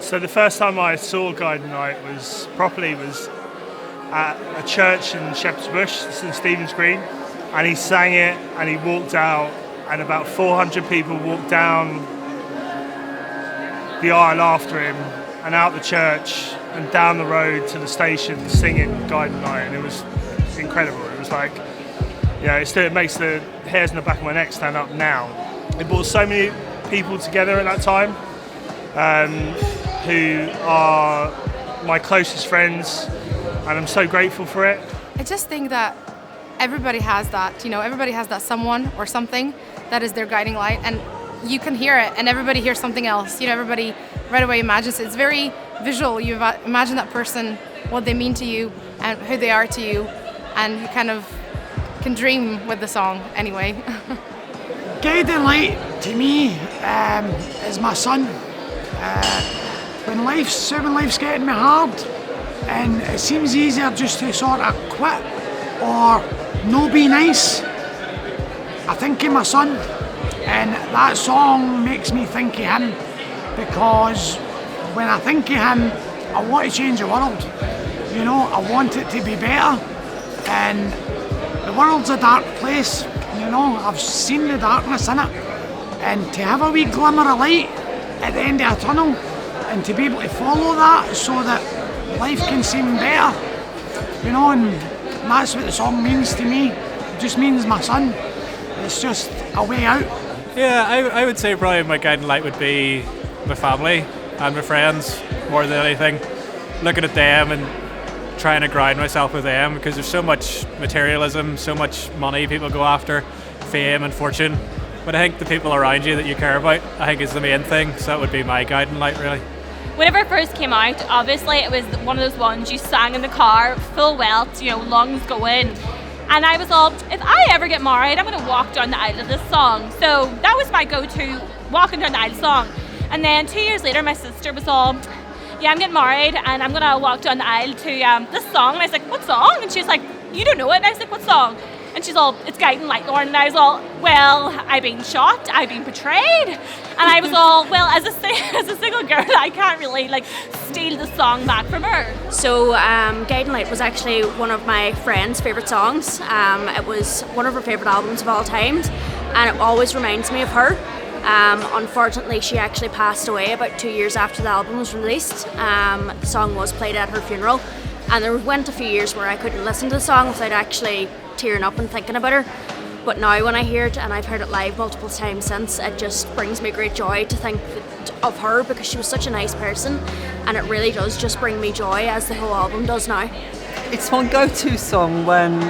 So the first time I saw Guiding Light was at a church in Shepherd's Bush, St Stephen's Green, and he sang it and he walked out, and about 400 people walked down the aisle after him and out the church and down the road to the station singing Guiding Light, and it was incredible. It was like, it makes the hairs in the back of my neck stand up now. It brought so many people together at that time, who are my closest friends, and I'm so grateful for it. I just think that everybody has that, everybody has that someone or something that is their guiding light, and you can hear it, and everybody hears something else. Everybody right away imagines it. It's very visual. You imagine that person, what they mean to you, and who they are to you, and you kind of can dream with the song anyway. Guiding light to me is my son. When life's getting me hard, and it seems easier just to sort of quit or no be nice, I think of my son, and that song makes me think of him, because when I think of him, I want to change the world. I want it to be better, and the world's a dark place. I've seen the darkness in it, and to have a wee glimmer of light at the end of a tunnel, and to be able to follow that so that life can seem better, and that's what the song means to me. It just means my son. It's just a way out. Yeah, I would say probably my guiding light would be my family and my friends more than anything. Looking at them and trying to grind myself with them, because there's so much materialism, so much money people go after, fame and fortune. But I think the people around you that you care about, I think is the main thing. So that would be my guiding light, really. Whenever it first came out, obviously it was one of those ones you sang in the car, full welt, lungs going. And I was all, if I ever get married, I'm going to walk down the aisle of this song. So that was my go-to, walking down the aisle song. And then 2 years later, my sister was all, yeah, I'm getting married and I'm going to walk down the aisle to this song. And I was like, what song? And she was like, you don't know it. And I was like, what song? And she's all, it's Guiding Light, Lauren. And I was all, well, I've been shot, I've been betrayed. And I was all, well, as a single girl, I can't really steal the song back from her. So Guiding Light was actually one of my friend's favourite songs. It was one of her favourite albums of all time, and it always reminds me of her. Unfortunately, she actually passed away about 2 years after the album was released. The song was played at her funeral, and there went a few years where I couldn't listen to the song without actually tearing up and thinking about her. But now when I hear it, and I've heard it live multiple times since, it just brings me great joy to think of her, because she was such a nice person, and it really does just bring me joy, as the whole album does now. It's my go-to song when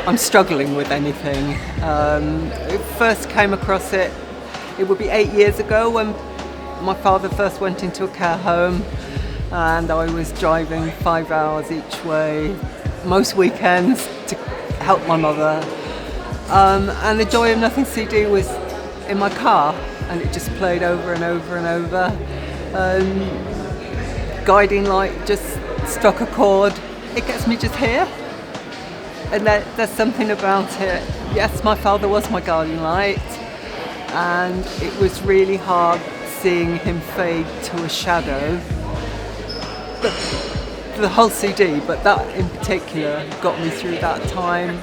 I'm struggling with anything. First came across it would be 8 years ago, when my father first went into a care home, and I was driving 5 hours each way most weekends to help my mother. And the Joy of Nothing CD was in my car, and it just played over and over and over. Guiding Light just struck a chord. It gets me just here, and there's something about it. Yes, my father was my guiding light, and it was really hard seeing him fade to a shadow. But the whole CD, but that in particular got me through that time.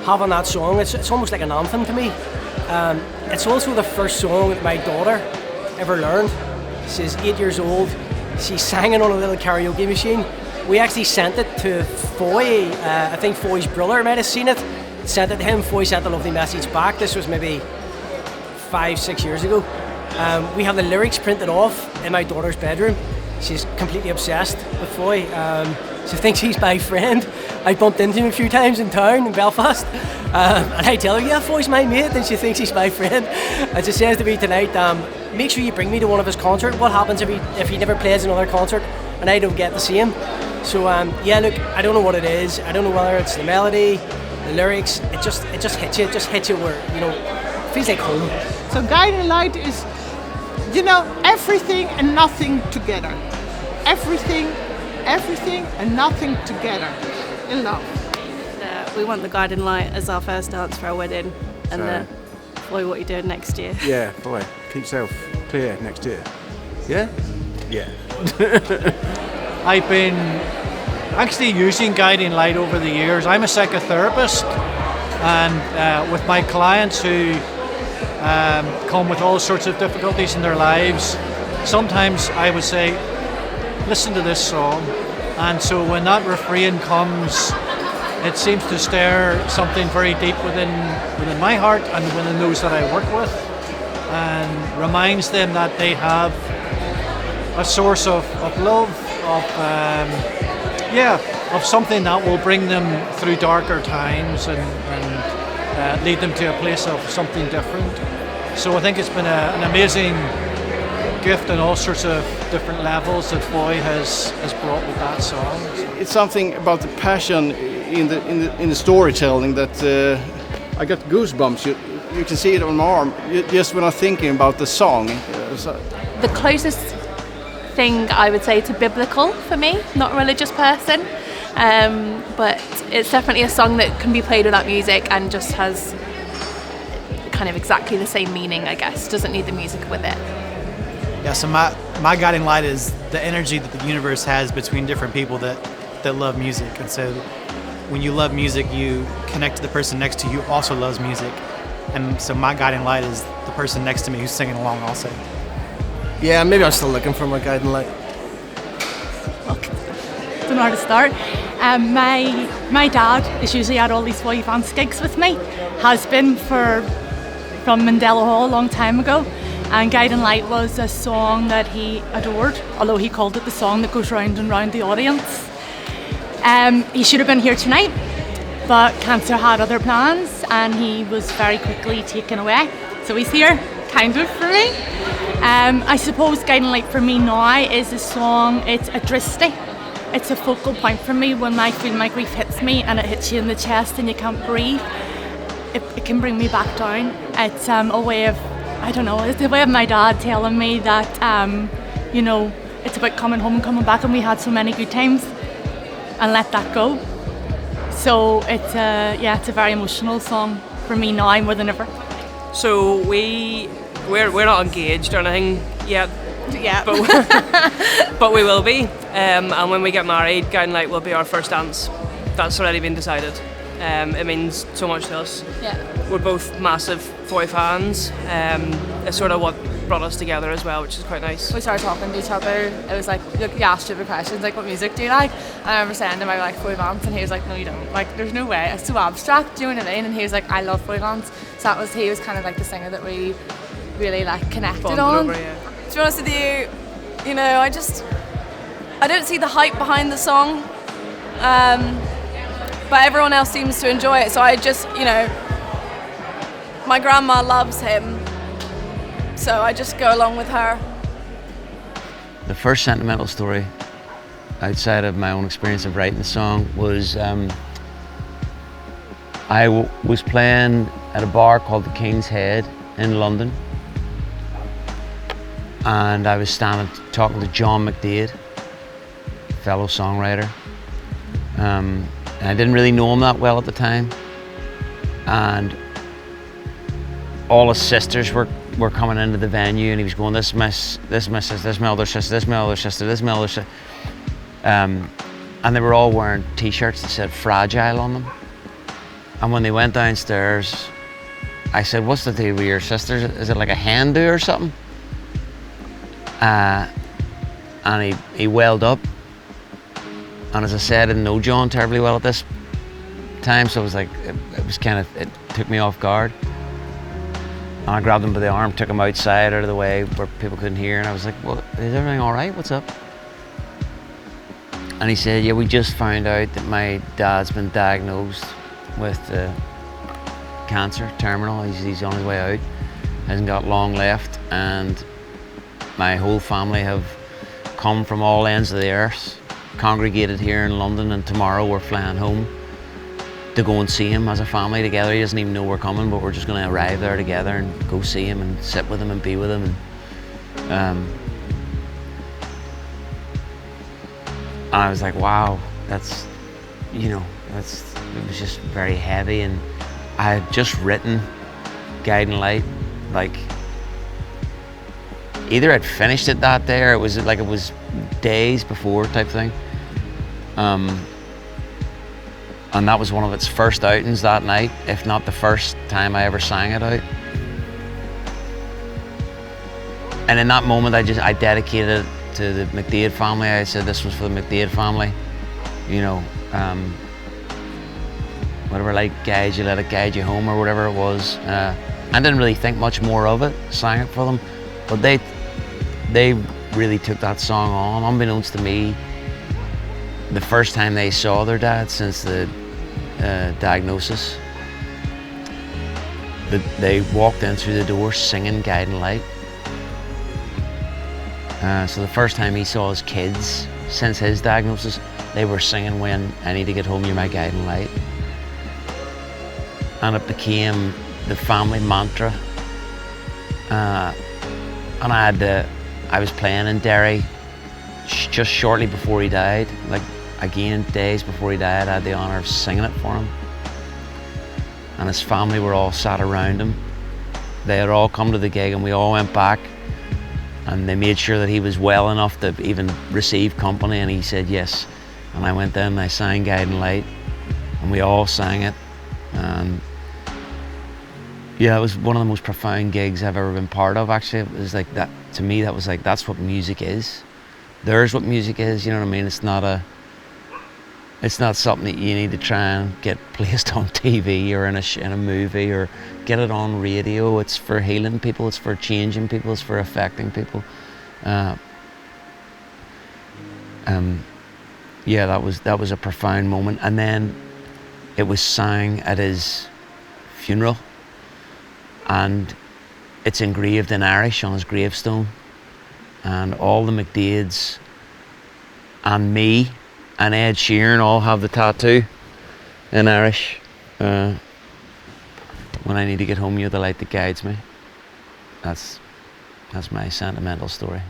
Having that song, it's almost like an anthem to me. It's also the first song that my daughter ever learned. She's 8 years old. She sang it on a little karaoke machine. We actually sent it to Foy. I think Foy's brother might have seen it. Sent it to him. Foy sent a lovely message back. This was maybe 5-6 years ago. We have the lyrics printed off in my daughter's bedroom. She's completely obsessed with Foy. She thinks he's my friend. I bumped into him a few times in town in Belfast, and I tell her, yeah, Foy's my mate, and she thinks he's my friend. And she says to me tonight, make sure you bring me to one of his concerts. What happens if he never plays another concert and I don't get to see him? So yeah, look, I don't know what it is. I don't know whether it's the melody, the lyrics. It just hits you. It just hits you where, it feels like home. So Guiding Light is, everything and nothing together. Everything and nothing together. In love. We want the Guiding Light as our first dance for our wedding, and Foy, what are you doing next year? Yeah, Foy, keep yourself clear next year. Yeah? Yeah. I've been actually using Guiding Light over the years. I'm a psychotherapist, and with my clients who come with all sorts of difficulties in their lives, sometimes I would say, listen to this song. And so when that refrain comes, it seems to stir something very deep within my heart and within those that I work with, and reminds them that they have a source of love, of something that will bring them through darker times and lead them to a place of something different. So I think it's been an amazing gift on all sorts of different levels that Foy has brought with that song. It's something about the passion in the storytelling that I got goosebumps. You can see it on my arm just when I'm thinking about the song. The closest thing I would say to biblical for me, not a religious person, but it's definitely a song that can be played without music and just has kind of exactly the same meaning, I guess. Doesn't need the music with it. Yeah, so my guiding light is the energy that the universe has between different people that love music. And so when you love music, you connect to the person next to you who also loves music. And so my guiding light is the person next to me who's singing along also. Yeah, maybe I'm still looking for my guiding light. Don't know how to start. My dad is usually at all these Foy Vance gigs with me. Has been from Mandela Hall a long time ago. And Guiding Light was a song that he adored, although he called it the song that goes round and round the audience. He should have been here tonight, but cancer had other plans and he was very quickly taken away. So he's here, kind of, for me. I suppose Guiding Light for me now is a song, it's a dristy. It's a focal point for me when I feel my grief hits me and it hits you in the chest and you can't breathe. It can bring me back down. It's a way of, I don't know, it's the way of my dad telling me that, it's about coming home and coming back, and we had so many good times, and let that go. So it's a very emotional song for me now more than ever. So we're not engaged or anything yet. Yeah. But we will be. And when we get married, Guiding Light will be our first dance. That's already been decided. It means so much to us. Yeah. We're both massive Foy fans. It's sort of what brought us together as well, which is quite nice. We started talking to each other. It was like, you asked stupid questions, like, what music do you like? And I remember saying to him, I like Foy Vance, and he was like, no, you don't. Like, there's no way. It's so abstract, do you know what I mean? And he was like, I love Foy Vance. So he was kind of like the singer that we really like connected Bonded on. over, yeah. To be honest with you, I don't see the hype behind the song, but everyone else seems to enjoy it. So my grandma loves him, so I just go along with her. The first sentimental story, outside of my own experience of writing the song, was I was playing at a bar called the King's Head in London, and I was standing talking to John McDaid, fellow songwriter. And I didn't really know him that well at the time, and all his sisters were coming into the venue, and he was going, this my sister, this my older sister, this my older sister, this my older sister, and they were all wearing t-shirts that said Fragile on them. And when they went downstairs, I said, what's the deal with your sisters? Is it like a hen do or something? And he welled up, and as I said, I didn't know John terribly well at this time, so it was like, it took me off guard. And I grabbed him by the arm, took him outside out of the way where people couldn't hear, and I was like, well, is everything all right? What's up? And he said, yeah, we just found out that my dad's been diagnosed with cancer, terminal. He's on his way out, hasn't got long left, and my whole family have come from all ends of the earth, congregated here in London, and tomorrow we're flying home to go and see him as a family together. He doesn't even know we're coming, but we're just going to arrive there together and go see him and sit with him and be with him. And I was like, wow, it was just very heavy. And I had just written Guiding Light like either I'd finished it that day or it was days before type thing. And that was one of its first outings that night, if not the first time I ever sang it out. And in that moment, I dedicated it to the McDade family. I said this was for the McDade family. You know, whatever, like, guide you, let it guide you home, or whatever it was. I didn't really think much more of it, sang it for them, but they really took that song on, unbeknownst to me. The first time they saw their dad since the diagnosis, they walked in through the door singing Guiding Light. So the first time he saw his kids since his diagnosis, they were singing "When I Need to Get Home, You're My Guiding Light." And it became the family mantra. And I was playing in Derry just shortly before he died. Like, again, days before he died, I had the honour of singing it for him. And his family were all sat around him. They had all come to the gig, and we all went back, and they made sure that he was well enough to even receive company, and he said yes. And I went in and I sang Guiding Light, and we all sang it. And yeah, it was one of the most profound gigs I've ever been part of, actually. It was like that, to me, that was like, that's what music is. There's what music is, you know what I mean? It's not something that you need to try and get placed on TV or in a movie or get it on radio. It's for healing people, it's for changing people, it's for affecting people. Yeah, that was a profound moment. And then it was sang at his funeral, and it's engraved in Irish on his gravestone, and all the McDades and me and Ed Sheeran all have the tattoo in Irish. When I need to get home, you're the light that guides me. That's my sentimental story.